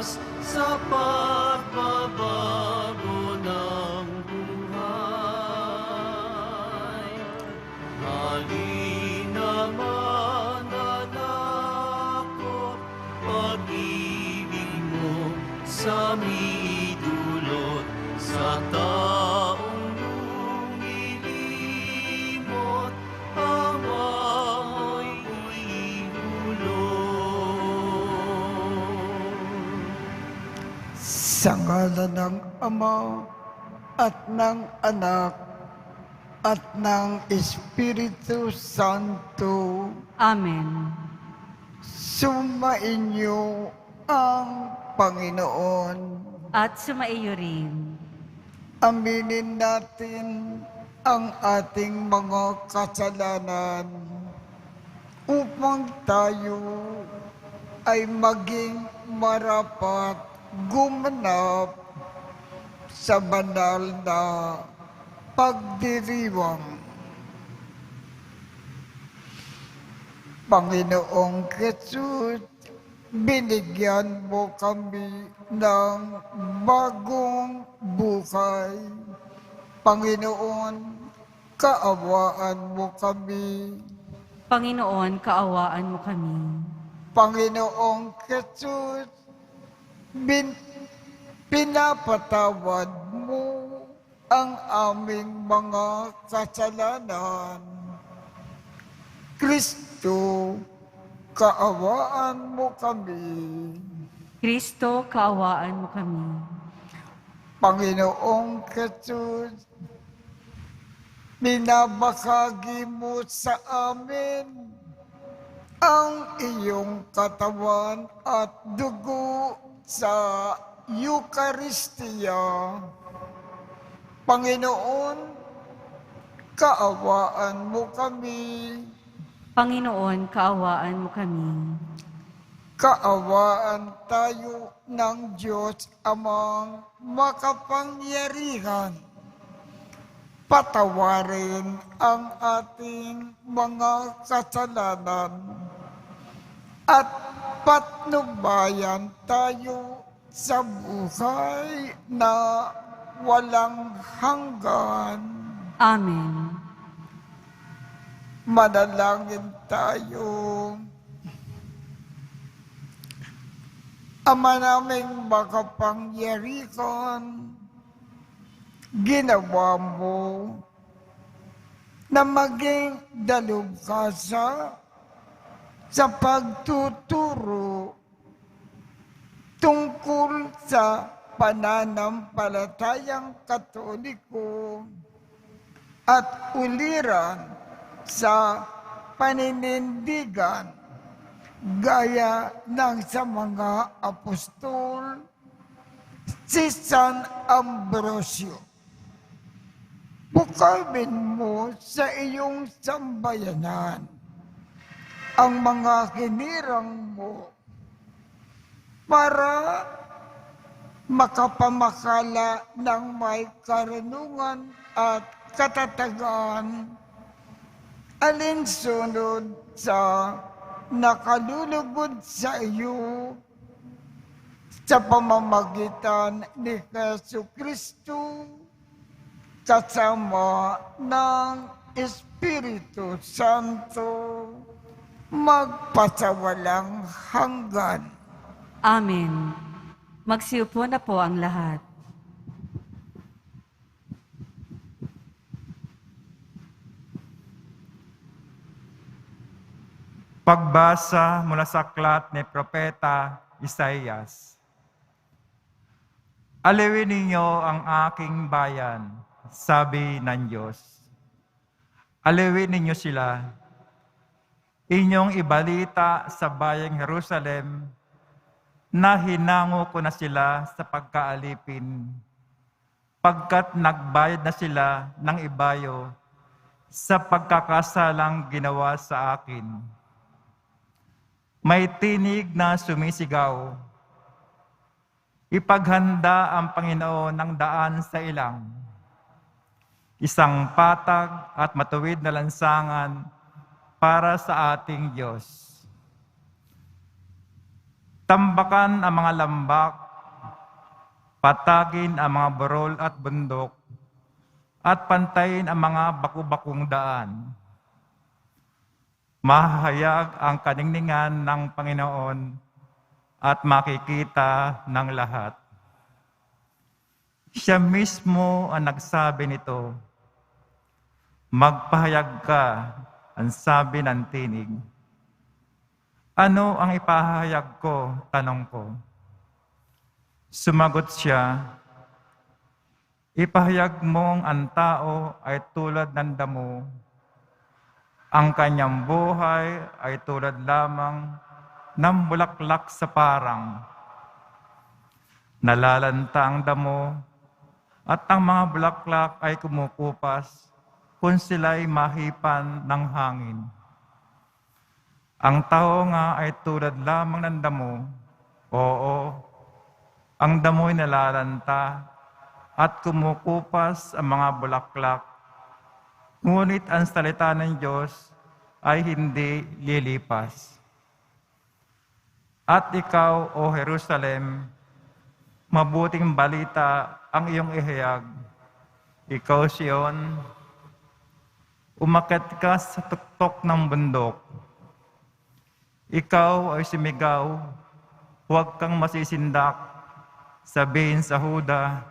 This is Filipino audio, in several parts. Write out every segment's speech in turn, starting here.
Diyos sa pagbabago ng buhay. Halina mananakop, pag-ibig mo sa midulot, sa taong lumilimot, ang amoy hulog. Sa ngalan ng Ama at ng Anak at ng Espiritu Santo, Amen. sumainyo ang Panginoon. At sumaiyo rin. Aminin natin ang ating mga kasalanan upang tayo ay maging marapat gumanap sa banal na pagdiriwang. Panginoong Jesus, binigyan mo kami ng bagong buhay. Panginoon, kaawaan mo kami. Panginoon, kaawaan mo kami. Panginoong Jesus, pinapatawad mo ang aming mga kasalanan. Kristo, kaawaan mo kami. Kristo, kaawaan mo kami. Panginoong Jesus, binabahagi mo sa amin ang iyong katawan at dugo sa Eucharistia. Panginoon, kaawaan mo kami. Panginoon, kaawaan mo kami. Kaawaan tayo ng Diyos Amang makapangyarihan. Patawarin ang ating mga kasalanan at patnubayan tayo sa buhay na walang hanggan. Amen. Manalangin tayo. Ama naming makapangyarihan, ginawa mo na maging dalubhasa sa pagtuturo tungkol sa pananampalatayang Katoliko at uliran sa paninindigan gaya ng sa mga apostol, si San Ambrosio. Bukawin mo sa iyong sambayanan ang mga hinirang mo para makapamakala ng may karunungan at katatagan alinsunod sa nakalulugod sa iyo sa pamamagitan ni Jesucristo kasama ng Espiritu Santo magpasawalang hanggan. Amen. Magsiupo na po ang lahat. Pagbasa mula sa aklat ni Propeta Isaías. Aliwin ninyo ang aking bayan, sabi ng Diyos. Aliwin ninyo sila. Inyong ibalita sa bayang Jerusalem na hinango ko na sila sa pagkaalipin, pagkat nagbayad na sila ng ibayo sa pagkakasalang ginawa sa akin. May tinig na sumisigaw, ipaghanda ang Panginoon ng daan sa ilang, isang patag at matuwid na lansangan para sa ating Diyos. Tambakan ang mga lambak, patagin ang mga burol at bundok, at pantayin ang mga baku-bakong daan. Mahayag ang kaningningan ng Panginoon at makikita ng lahat. Siya mismo ang nagsabi nito, magpahayag ka, ang sabi ng tinig. Ano ang ipahayag ko? Tanong ko. Sumagot siya, ipahayag mong ang tao ay tulad ng damo, ang kanyang buhay ay tulad lamang ng bulaklak sa parang. Nalalanta ang damo at ang mga bulaklak ay kumukupas kung sila'y mahipan ng hangin. Ang tao nga ay tulad lamang ng damo. Oo, ang damo'y nalalanta at kumukupas ang mga bulaklak. Ngunit ang salita ng Diyos ay hindi lilipas. At ikaw, O Jerusalem, mabuting balita ang iyong ihayag. Ikaw, Sion, umakyat ka sa tuktok ng bundok. Ikaw ay sumigaw, huwag kang masisindak. Sabihin sa Huda,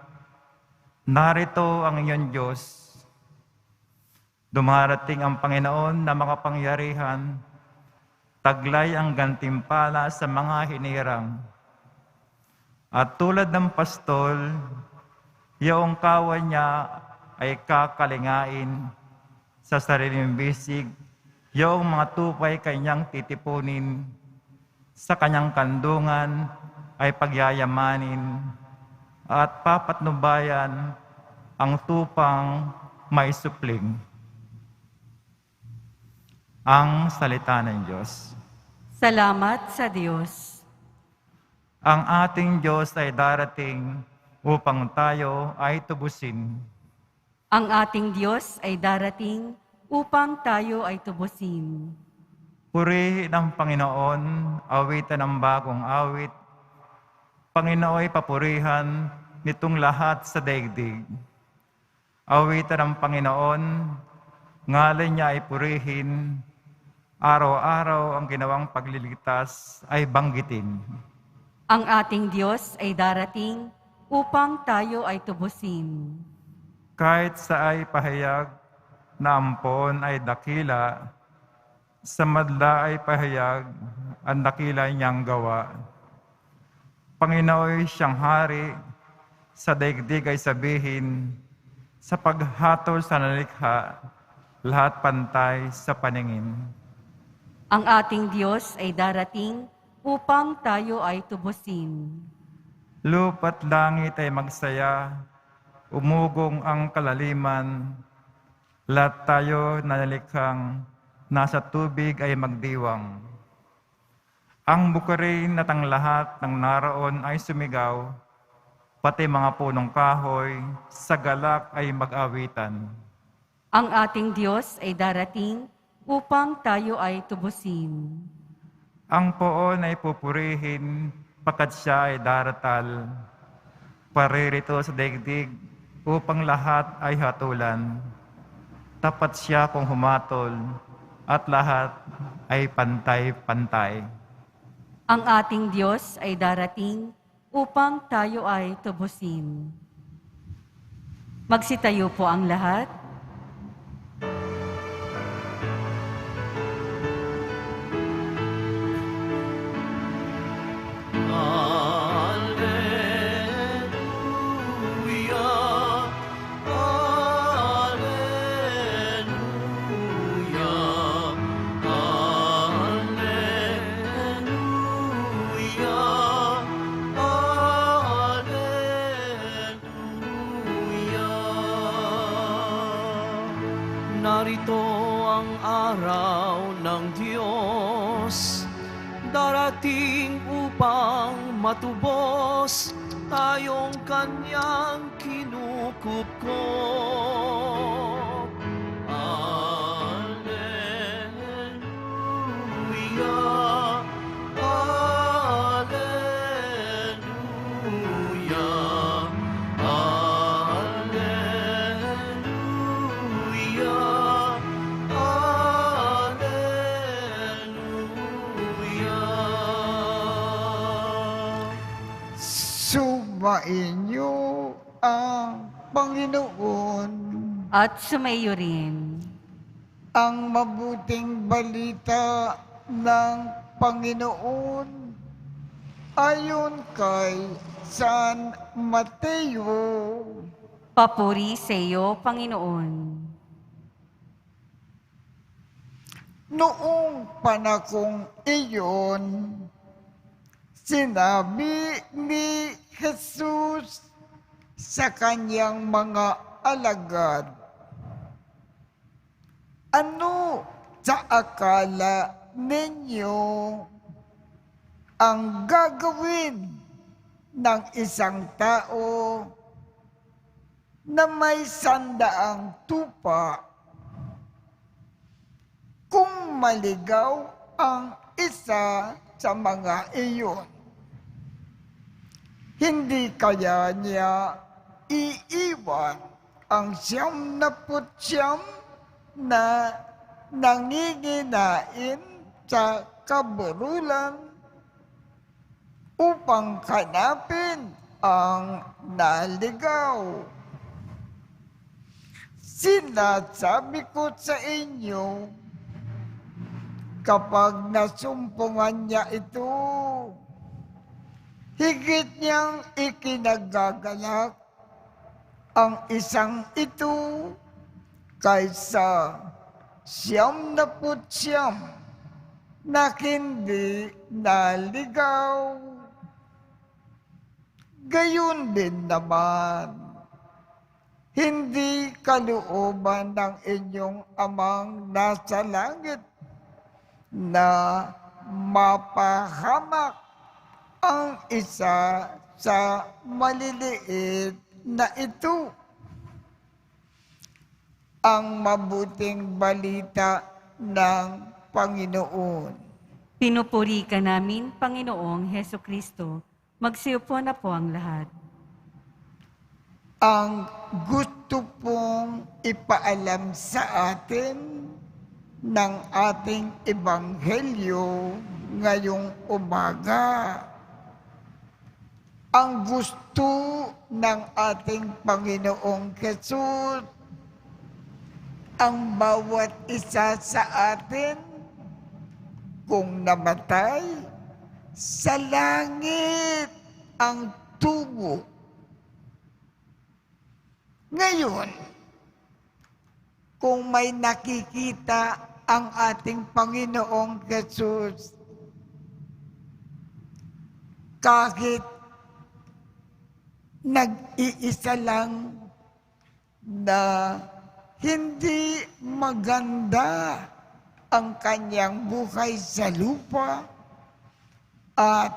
narito ang iyong Diyos. Dumarating ang Panginoon na makapangyarihan, taglay ang gantimpala sa mga hinirang. At tulad ng pastol, iyong kawan niya ay kakalingain sa sariling bisig, iyong mga tupay kanyang titipunin, sa kanyang kandungan ay pagyayamanin, at papatnubayan ang tupang may supling. Ang salita ng Diyos. Salamat sa Diyos. Ang ating Diyos ay darating upang tayo ay tubusin. Ang ating Diyos ay darating upang tayo ay tubusin. Purihin ang Panginoon, awitan ng bagong awit. Panginooy papurihan nitong lahat sa daigdig. Awitan ng Panginoon, ngalan niya ay purihin. Araw-araw ang ginawang pagliligtas ay banggitin. Ang ating Diyos ay darating upang tayo ay tubusin. Kahit sa ay pahayag na ampon ay dakila, sa madla ay pahayag ang dakila niyang gawa. Panginooy siyang hari, sa daigdig ay sabihin, sa paghatol sa nalikha, lahat pantay sa paningin. Ang ating Diyos ay darating upang tayo ay tubusin. Lupa't langit ay magsaya, umugong ang kalaliman, lahat tayo na nalikhang nasa tubig ay magdiwang. Ang bukirin at ang lahat ng naroon ay sumigaw, pati mga punong kahoy sa galak ay mag-awitan. Ang ating Diyos ay darating upang tayo ay tubusin. Ang poon ay pupurihin, pagkat siya ay daratal. Paririto sa daigdig upang lahat ay hatulan. Tapat siya kung humatol, at lahat ay pantay-pantay. Ang ating Diyos ay darating upang tayo ay tubusin. Magsitayo po ang lahat. Alleluia, alleluia, alleluia, alleluia. Narito ang araw ng Diyos, darating upang matubos tayong kanyang kinukupkop. Alleluia, alleluia, Sumainyo ang Panginoon. At sumayo rin. Ang mabuting balita ng Panginoon ayon kay San Mateo. Papuri sa iyo, Panginoon. Noong panahong iyon, sinabi ni Jesus sa kanyang mga alagad, "Ano sa akala ninyo ang gagawin ng isang tao na may 100 tupa kung maligaw ang isa sa mga iyon? Hindi kaya niya iiwan ang 99 na nanginginain sa kaburulan upang hanapin ang naligaw? Sinasabi ko sa inyo, kapag nasumpungan niya ito, higit niyang ikinagagalak ang isang ito kaysa 99 na hindi naligaw. Gayon din naman, hindi kalooban ng inyong amang nasa langit na mapahamak ang isa sa maliliit na ito. Ang mabuting balita ng Panginoon. Pinupuri ka namin, Panginoong Heso Kristo. Magsiupo na po ang lahat. Ang gusto pong ipaalam sa atin ng ating ebanghelyo ngayong umaga. Ang gusto ng ating Panginoong Jesus, ang bawat isa sa atin, kung namatay, sa langit ang tungo. Ngayon, kung may nakikita ang ating Panginoong Jesus, kahit nag-iisa lang na hindi maganda ang kanyang buhay sa lupa at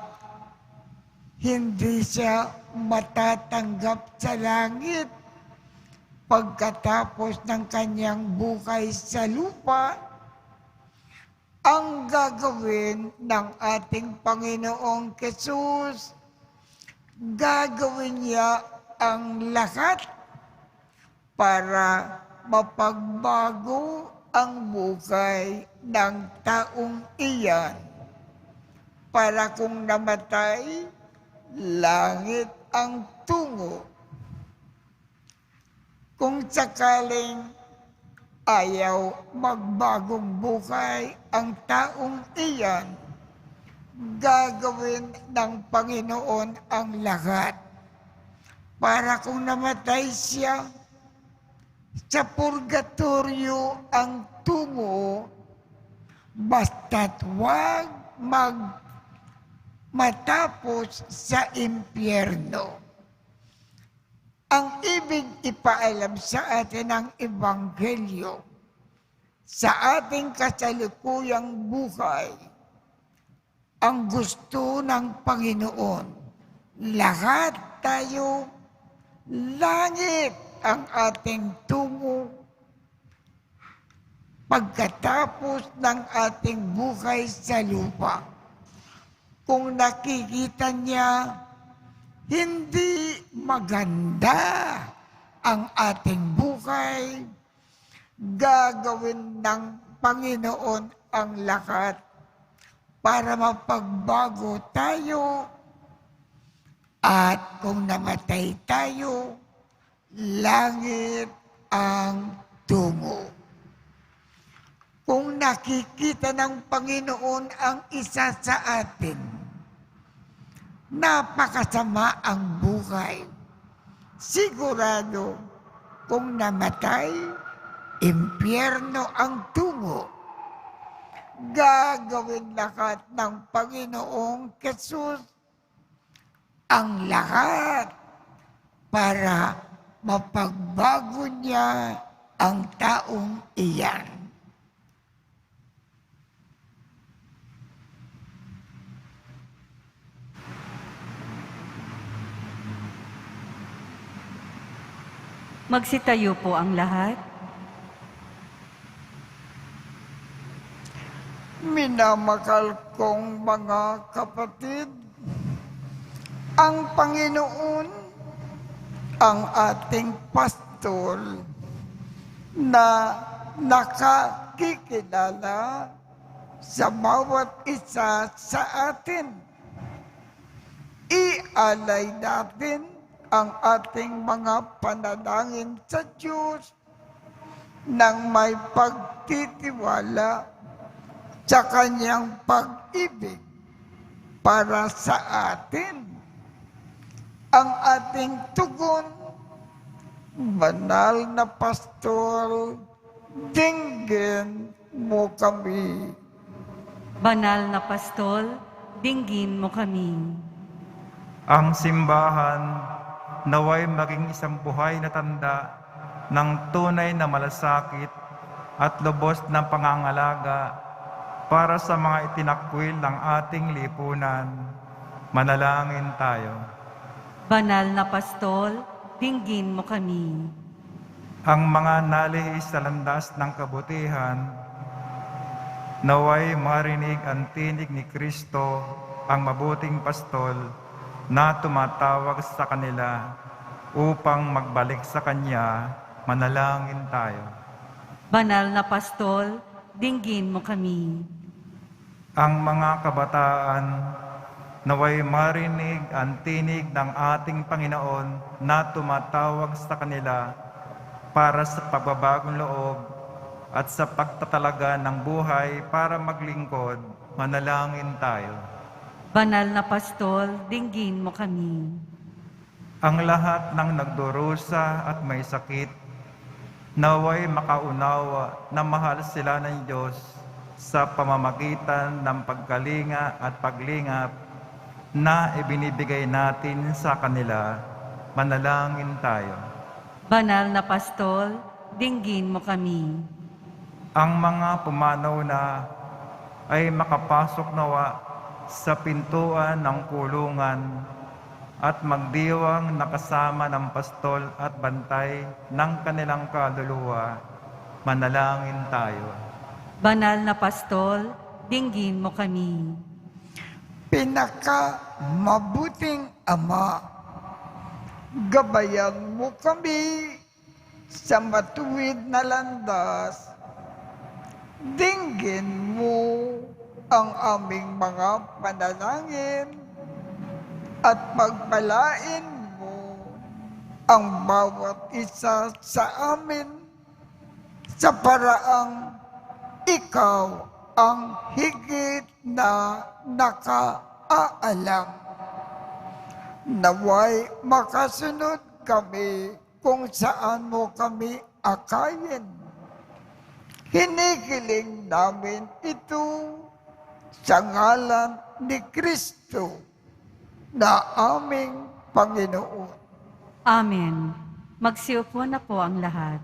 hindi siya matatanggap sa langit pagkatapos ng kanyang buhay sa lupa, ang gagawin ng ating Panginoong Jesus, gagawin niya ang lahat para mapagbago ang buhay ng taong iyan. Para kung namatay, langit ang tungo. Kung sakaling ayaw magbagong buhay ang taong iyan, gagawin ng Panginoon ang lahat. Para kung namatay siya, sa purgatorio ang tungo, basta't huwag matapos sa impyerno. Ang ibig ipaalam sa atin ng Ebanghelyo, sa ating kasalukuyang buhay, ang gusto ng Panginoon, lahat tayo, langit ang ating tungo pagkatapos ng ating buhay sa lupa. Kung nakikita niya, hindi maganda ang ating buhay, gagawin ng Panginoon ang lahat para mapagbago tayo At kung namatay tayo, langit ang tungo. Kung nakikita ng Panginoon ang isa sa atin, napakasama ang buhay. Sigurado, kung namatay, impyerno ang tungo. Gagawin lahat ng Panginoong Jesus ang lahat para mapagbago niya ang taong iyan. Magsitayo po ang lahat. Minamahal kong mga kapatid, ang Panginoon, ang ating pastol na nakakikilala sa bawat isa sa atin. Ialay natin ang ating mga panalangin sa Diyos nang may pagtitiwala sa Kanyang pag-ibig para sa atin. Ang ating tugon, Banal na Pastol, dinggin mo kami. Banal na Pastol, dinggin mo kami. Ang simbahan naway maging isang buhay na tanda ng tunay na malasakit at lubos ng pangangalaga para sa mga itinakwil ng ating lipunan. Manalangin tayo. Banal na Pastol, dinggin mo kami. Ang mga nalihis sa landas ng kabutihan, naway marinig ang tinig ni Kristo, ang mabuting pastol, na tumatawag sa kanila upang magbalik sa Kanya. Manalangin tayo. Banal na Pastol, dinggin mo kami. Ang mga kabataan, naway marinig ang tinig ng ating Panginoon na tumatawag sa kanila para sa pagbabagong loob at sa pagtatalaga ng buhay para maglingkod. Manalangin tayo. Banal na Pastol, dinggin mo kami. Ang lahat ng nagdurusa at may sakit, naway makaunawa na mahal sila ng Diyos sa pamamagitan ng pagkalinga at paglingap na ibinibigay natin sa kanila. Manalangin tayo. Banal na Pastol, dinggin mo kami. Ang mga pumanaw na ay makapasok nawa sa pintuan ng kulungan at magdiwang nakasama ng pastol at bantay ng kanilang kaluluwa. Manalangin tayo. Banal na Pastol, dinggin mo kami. Pinakamabuting Ama, gabayan mo kami sa matuwid na landas. Dinggin mo ang aming mga panalangin at pagpalain mo ang bawat isa sa amin sa paraang ikaw ang higit na nakaalam. Naway makasunod kami kung saan mo kami akayin. Hinihiling namin ito sa ngalan ni Kristo na aming Panginoon. Amen. Magsiupo na po ang lahat.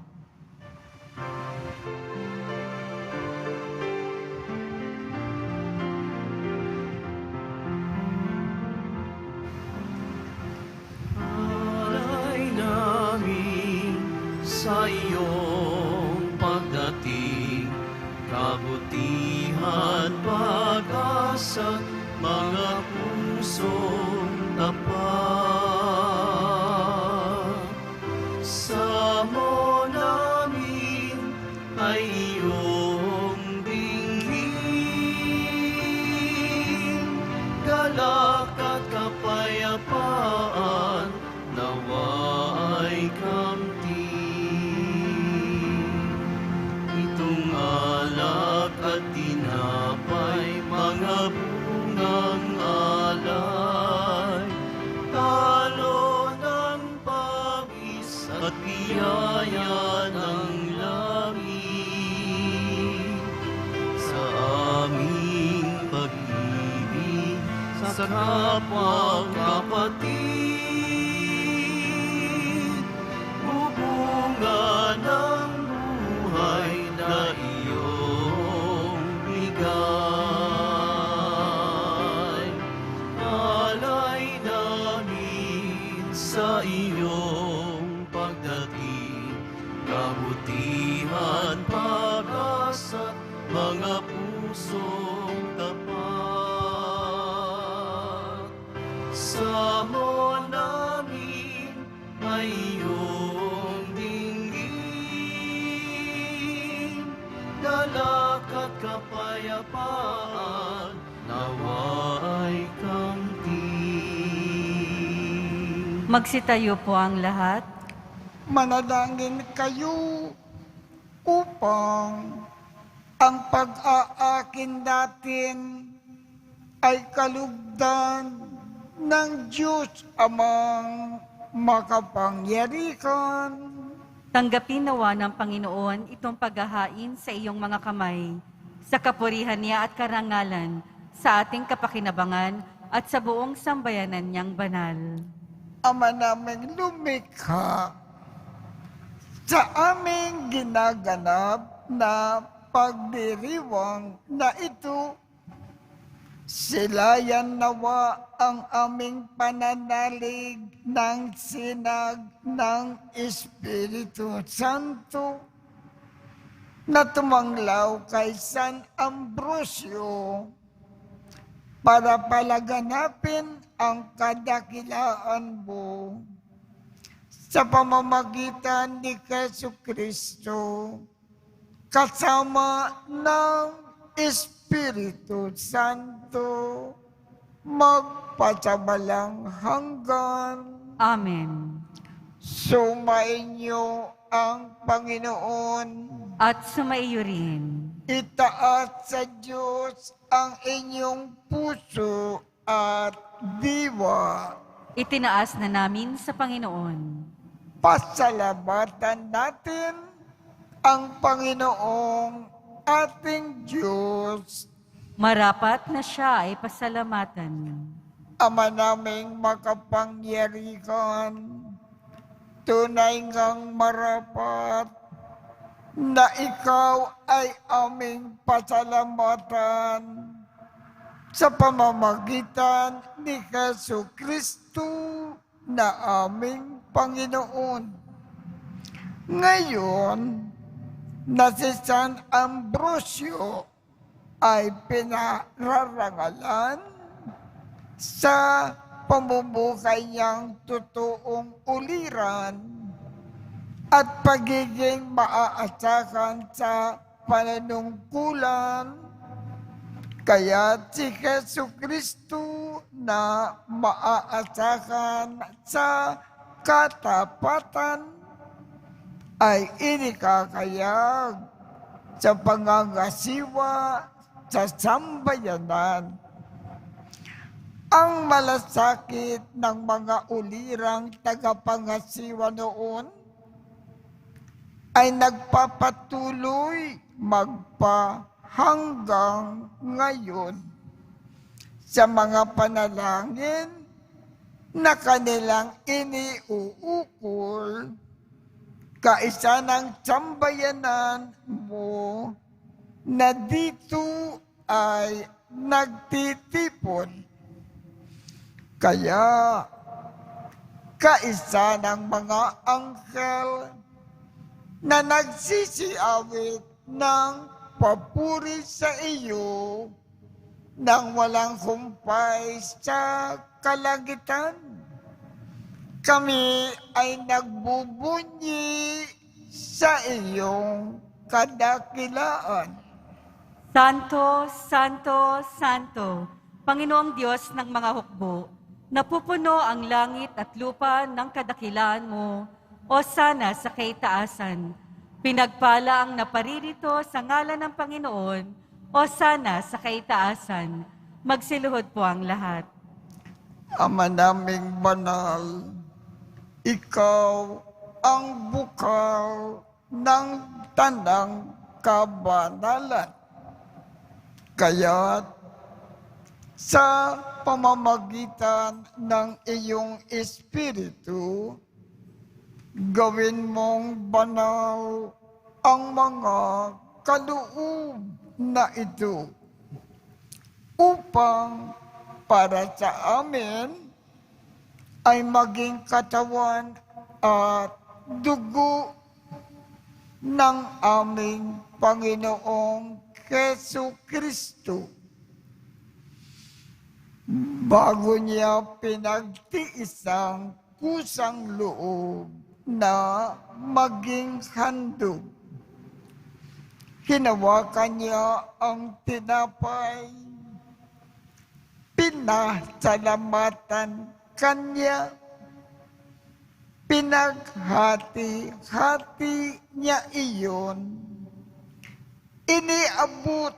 Alay namin sa iyong pagdating, kabutihan, pag-asa, mga pusong tapat. Sa mo namin ay iyong dinggin, galak at kapayapaan. sa kapwang kapatid. Bubunga ng buhay na iyong bigay. Alay namin sa iyong pagdating, kabutihan, pag-asa't mga pusong tapat. Sa mo namin ay iyong dinggin, galak at kapayapaan, nawa'y kamtin. Magsitayo po ang lahat. Manalangin kayo upang ang pag-aakin natin ay kalugdan ng Diyos Amang makapangyarihan. Tanggapin nawa ng Panginoon itong paghahain sa iyong mga kamay, sa kapurihan niya at karangalan, sa ating kapakinabangan at sa buong sambayanan niyang banal. Ama naming lumikha, sa aming ginaganap na pagdiriwang na ito, silayan nawa ang aming pananalig ng sinag ng Espiritu Santo na tumanglaw kay San Ambrosio para palaganapin ang kadakilaan mo sa pamamagitan ni Jesucristo, kasama ng Espiritu Santo, magpasabalang hanggan. Amen. Sumainyo ang Panginoon. At sumaiyo rin. Itaas sa Diyos ang inyong puso at diwa. Itinaas na namin sa Panginoon. Pasalamatan natin ang Panginoong ating Diyos. Marapat na siya ay pasalamatan. Ama naming makapangyarihan, tunay ngang marapat na ikaw ay aming pasalamatan sa pamamagitan ni Jesucristo na aming Panginoon. Ngayon, na si San Ambrosio ay pinararangalan sa pamumuhay niyang totoong uliran at pagiging maaasahan sa pananungkulan. Kaya si Jesucristo na maaasahan sa katapatan ay inikakayag sa pangangasiwa sa sambayanan. Ang malasakit ng mga ulirang tagapangasiwa noon ay nagpapatuloy hanggang ngayon sa mga panalangin na kanilang iniuukol, kaisa ng sambayanan mo na dito ay nagtitipon. Kaya kaisa ng mga anghel na nagsisiawit ng papuri sa iyo nang walang humpay sa kalangitan. Kami ay nagbubunyi sa iyong kadakilaan. Santo, Santo, Santo, Panginoong Diyos ng mga hukbo, napupuno ang langit at lupa ng kadakilaan mo, o sana sa kaitaasan. Pinagpala ang naparirito sa ngalan ng Panginoon, o sana sa kaitaasan. Magsiluhod po ang lahat. Ama naming banal, ikaw ang bukal ng tanang kabanalan. Kaya't sa pamamagitan ng iyong Espiritu, gawin mong banal ang mga kaloob na ito upang para sa amin ay maging katawan at dugo ng aming Panginoong Kesu Kristo. Bago niya pinagtiis ang kusang loob na maging handog, hinawakan niya ang tinapay, pinasalamatan kanya, pinaghati-hati niya iyon, iniabot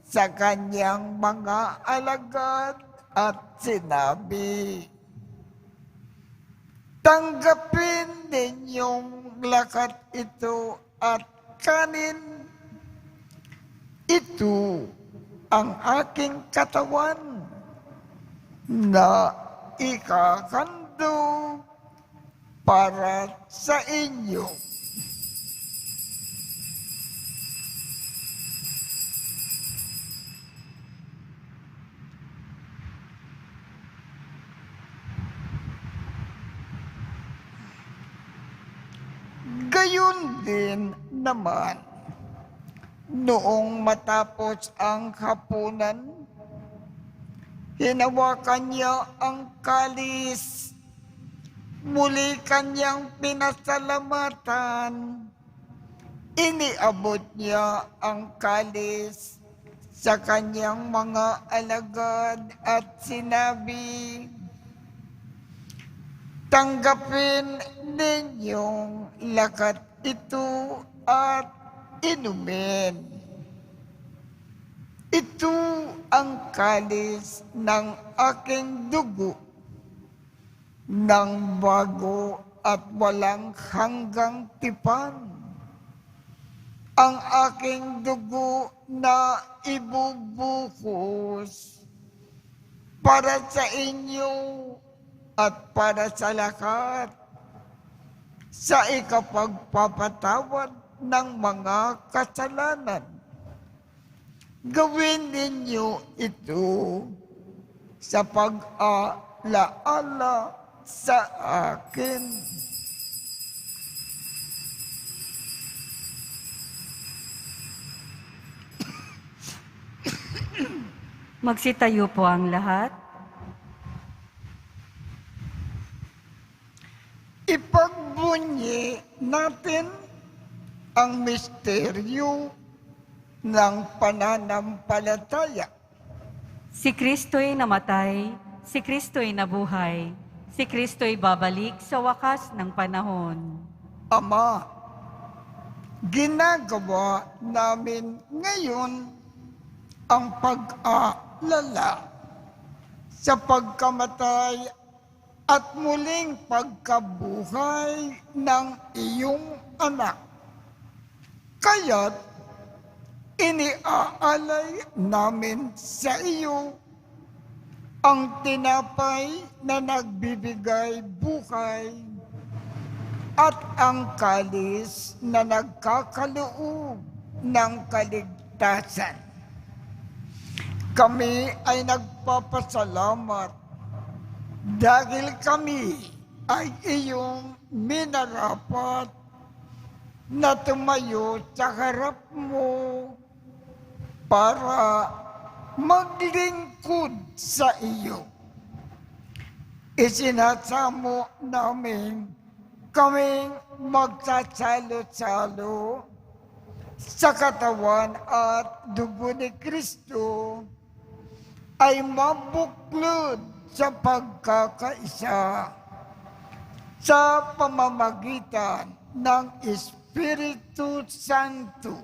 sa kanyang mga alagad at sinabi, "Tanggapin ninyong lakat ito at kanin. Ito ang aking katawan na ikakandog para sa inyo." Gayon din naman, noong matapos ang hapunan, hinawakan niya ang kalis, muli kanyang pinasalamatan, iniabot niya ang kalis sa kanyang mga alagad at sinabi, "Tanggapin ninyong lakat ito at inumin. Ito ang kalis ng aking dugo, ng bago at walang hanggang tipan. Ang aking dugo na ibubuhos para sa inyo at para sa lahat, sa ikapagpapatawad ng mga kasalanan. Gawin ninyo ito sa pag-alaala sa akin." Magsitayo po ang lahat. Ipagbunyi natin ang misteryo ng pananampalataya. Si Kristo'y namatay, si Kristo'y nabuhay, si Kristo'y babalik sa wakas ng panahon. Ama, ginagawa namin ngayon ang pag-aalala sa pagkamatay at muling pagkabuhay ng iyong anak. Kaya't iniaalay namin sa iyo ang tinapay na nagbibigay buhay at ang kalis na nagkakaloob ng kaligtasan. Kami ay nagpapasalamat dahil kami ay iyong minarapat na tumayo sa harap mo para maglingkod sa iyo. Isinasamo namin kaming magsasalo-salo sa katawan at dugo ni Kristo ay mabuklod sa pagkakaisa sa pamamagitan ng Espiritu Santo.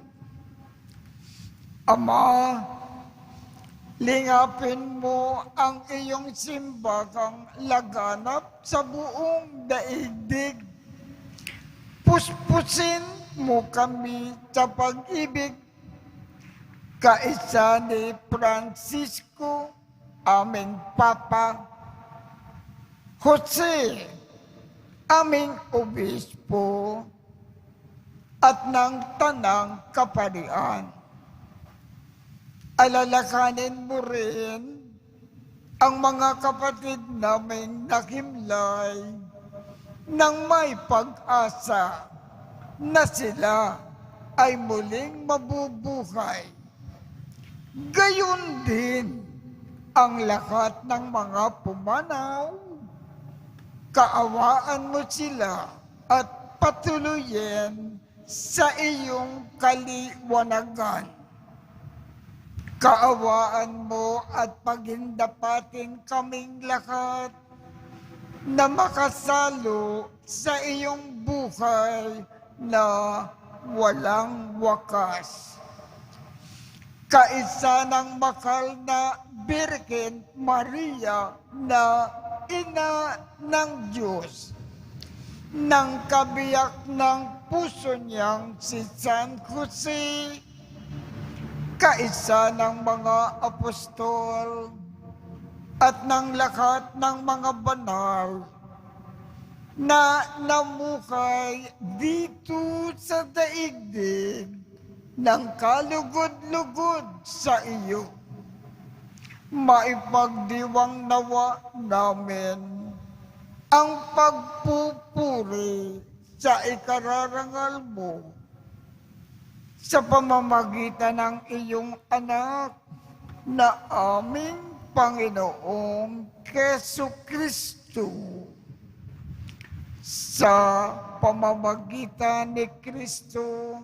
Ama, lingapin mo ang iyong simbahang laganap sa buong daigdig. Puspusin mo kami sa pag-ibig, kaisa ni Francisco aming Papa, Jose, aming Obispo, at ng Tanang Kaparian. Alalakanin mo rin ang mga kapatid naming nakimlay nang may pag-asa na sila ay muling mabubuhay. Gayon din ang lahat ng mga pumanaw. Kaawaan mo sila at patuloyin sa iyong kaliwanagan. Kaawaan mo at pagindapatin kaming lahat na makasalo sa iyong buhay na walang wakas. Kaisa ng makal na Birhen Maria na ina ng Diyos, ng kabiyak ng puso niyang si San Jose, kaisa ng mga apostol at ng lahat ng mga banal na namuhay dito sa daigdig ng kalugod-lugod sa iyo. Maipagdiwang nawa namin ang pagpupuri sa ikararangal mo sa pamamagitan ng iyong anak na aming Panginoong Jesucristo. Sa pamamagitan ni Kristo,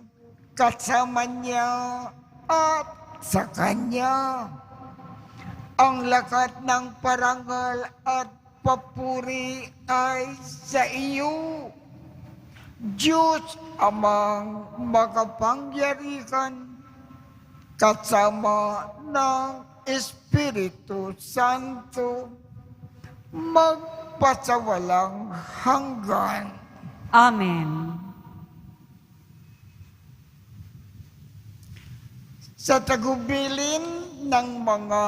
kasama niya at sa Kanya, ang lahat ng parangal at papuri ay sa iyo, Diyos Amang makapangyarihan, kasama ng Espiritu Santo, magpasawalang hanggan. Amen. Sa tagubilin ng mga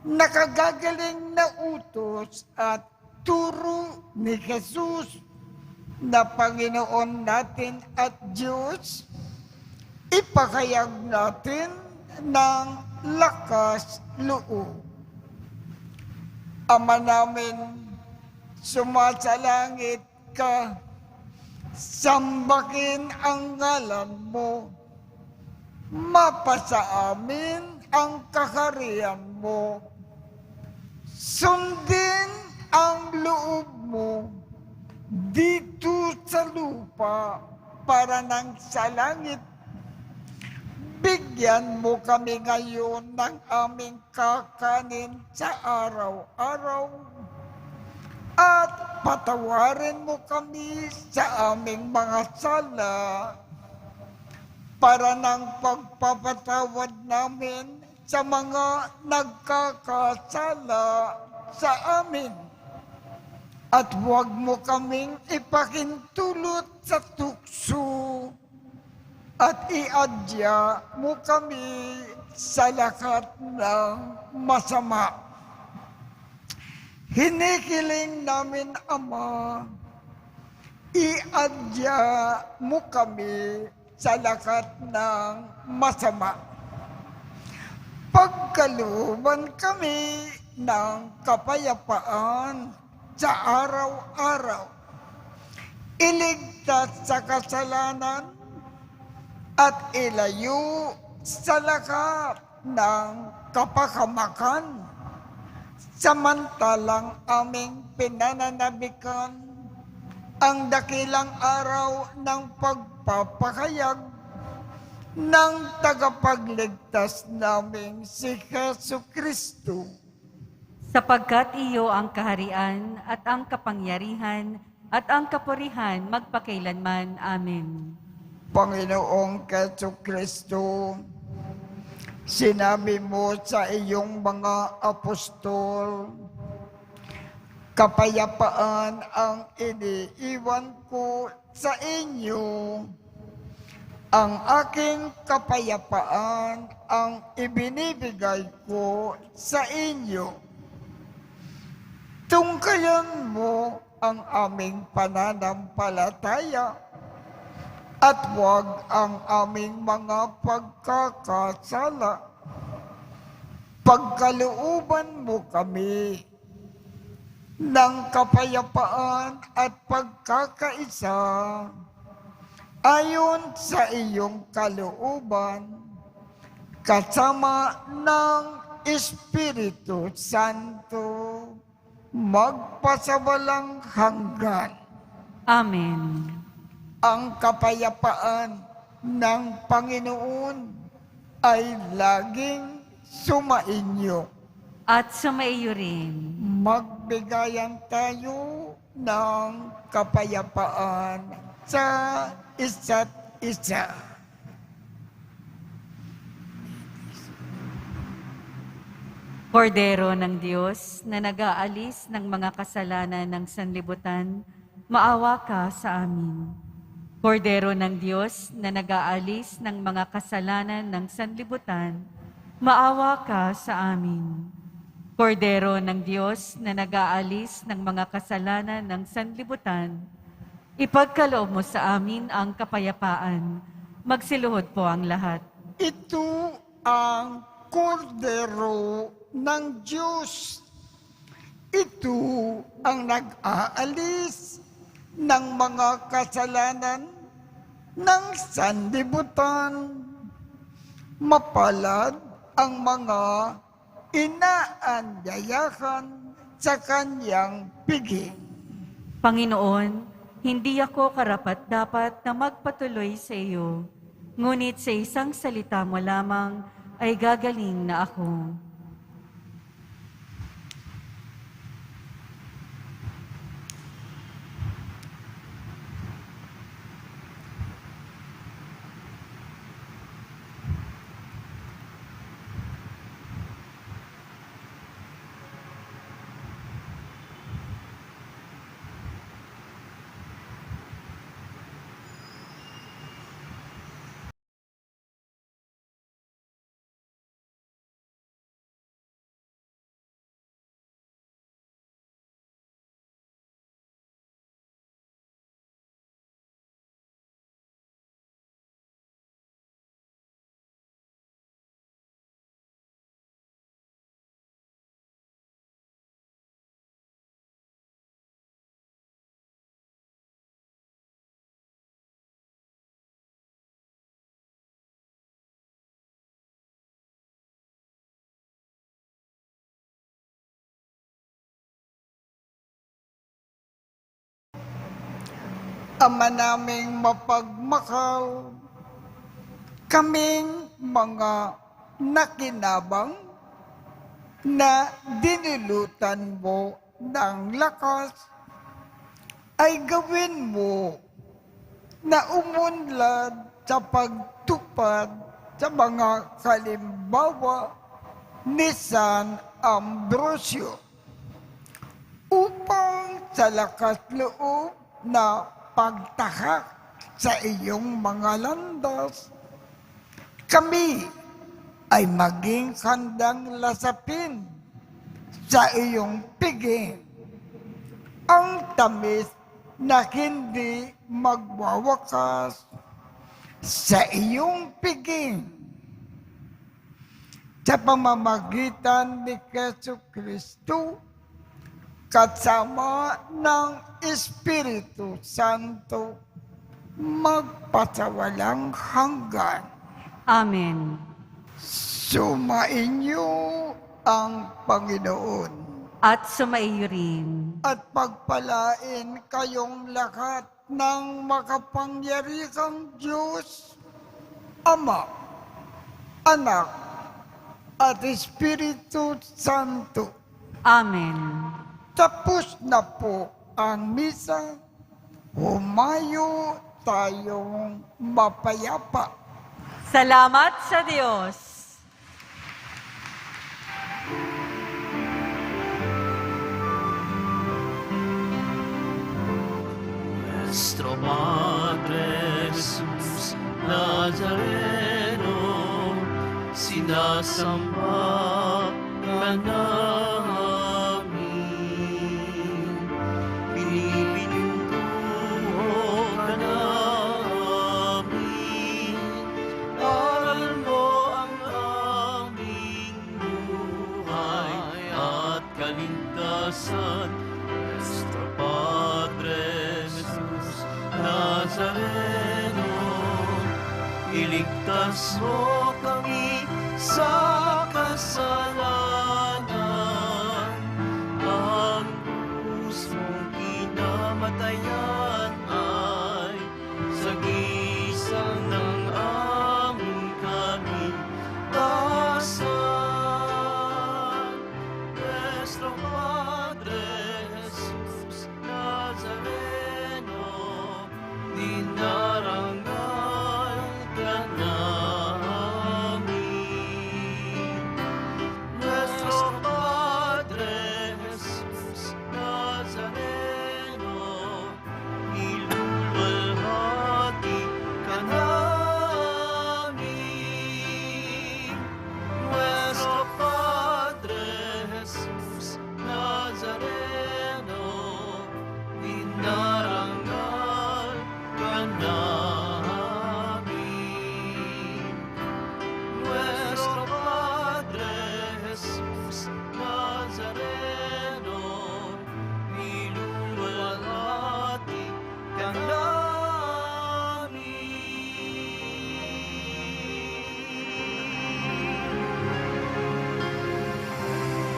nakagagaling na utos at turo ni Jesus na Panginoon natin at Diyos, ipakayag natin ng lakas loob. Ama namin, sumasalangit ka, sambahin ang ngalan mo, mapasa amin ang kaharian mo, sundin ang loob mo dito sa lupa para nang sa langit. Bigyan mo kami ngayon ng aming kakanin sa araw-araw at patawarin mo kami sa aming mga sala para ng pagpapatawad namin sa mga nagkakasala sa amin. At huwag mo kaming ipakintulot sa tukso at iadya mo kami sa lahat ng masama. Hinihiling namin, Ama, iadya mo kami sa lahat ng masama. Pagkalooban kami ng kapayapaan sa araw-araw. Iligtas sa kasalanan at ilayo sa lahat ng kapahamakan. Samantalang aming pinananabikan ang dakilang araw ng pagpapahayag ng tagapagligtas naming si Jesucristo. Sapagkat iyo ang kaharian at ang kapangyarihan at ang kapurihan magpakailanman. Amen. Panginoong Jesucristo, sinabi mo sa iyong mga apostol, kapayapaan ang iniiwan ko sa inyo, Ang aking kapayapaan ang ibinibigay ko sa inyo. Tungkayan mo ang aming pananampalataya at huwag ang aming mga pagkakasala. Pagkalooban mo kami ng kapayapaan at pagkakaisa ayon sa iyong kalooban, kasama ng Espiritu Santo, magpasawalang hanggan. Amen. Ang kapayapaan ng Panginoon ay laging sumainyo. At sumaiyo rin. Magbigayan tayo ng kapayapaan sa isa't isa. Kordero ng Diyos na nag-aalis ng mga kasalanan ng sanlibutan, maawa ka sa amin. Kordero ng Diyos na nag-aalis ng mga kasalanan ng sanlibutan, maawa ka sa amin. Kordero ng Diyos na nag-aalis ng mga kasalanan ng sanlibutan, ipagkaloob mo sa amin ang kapayapaan. Magsiluhod po ang lahat. Ito ang kordero ng Diyos. Ito ang nag-aalis ng mga kasalanan ng sanlibutan. Mapalad ang mga inaanyayahan sa kanyang piging. Panginoon, hindi ako karapat-dapat na magpatuloy sa iyo, ngunit sa isang salita mo lamang ay gagaling na ako. Ama naming mapagmahal, kaming mga nakinabang na dinulutan mo ng lakas, ay gawin mo na umunlad sa pagtupad sa mga kalimbawa ni San Ambrosio, upang sa lakas loob na pagtahak sa iyong mga landas, kami ay maging handang lasapin sa iyong piging ang tamis na hindi magwawakas sa iyong piging. Sa pamamagitan ni Jesucristo, kasama ng Espiritu Santo, magpasawalang hanggan. Amen. Sumainyo ang Panginoon At sumaiyo rin. at pagpalain kayong lahat ng makapangyarihang Diyos, Ama, Anak, at Espiritu Santo. Amen. Tapos na po ang misa. Humayo tayong mapayapa. Salamat sa Diyos. Nuestro Padre Jesús, na Nazareno, sinasamba ka namin. Pinipintuho ka namin. Aral mo ang aming buhay at kaligtasan. Nuestro Padre Jesus Nazareno, iligtas mo kami sa kasalanan.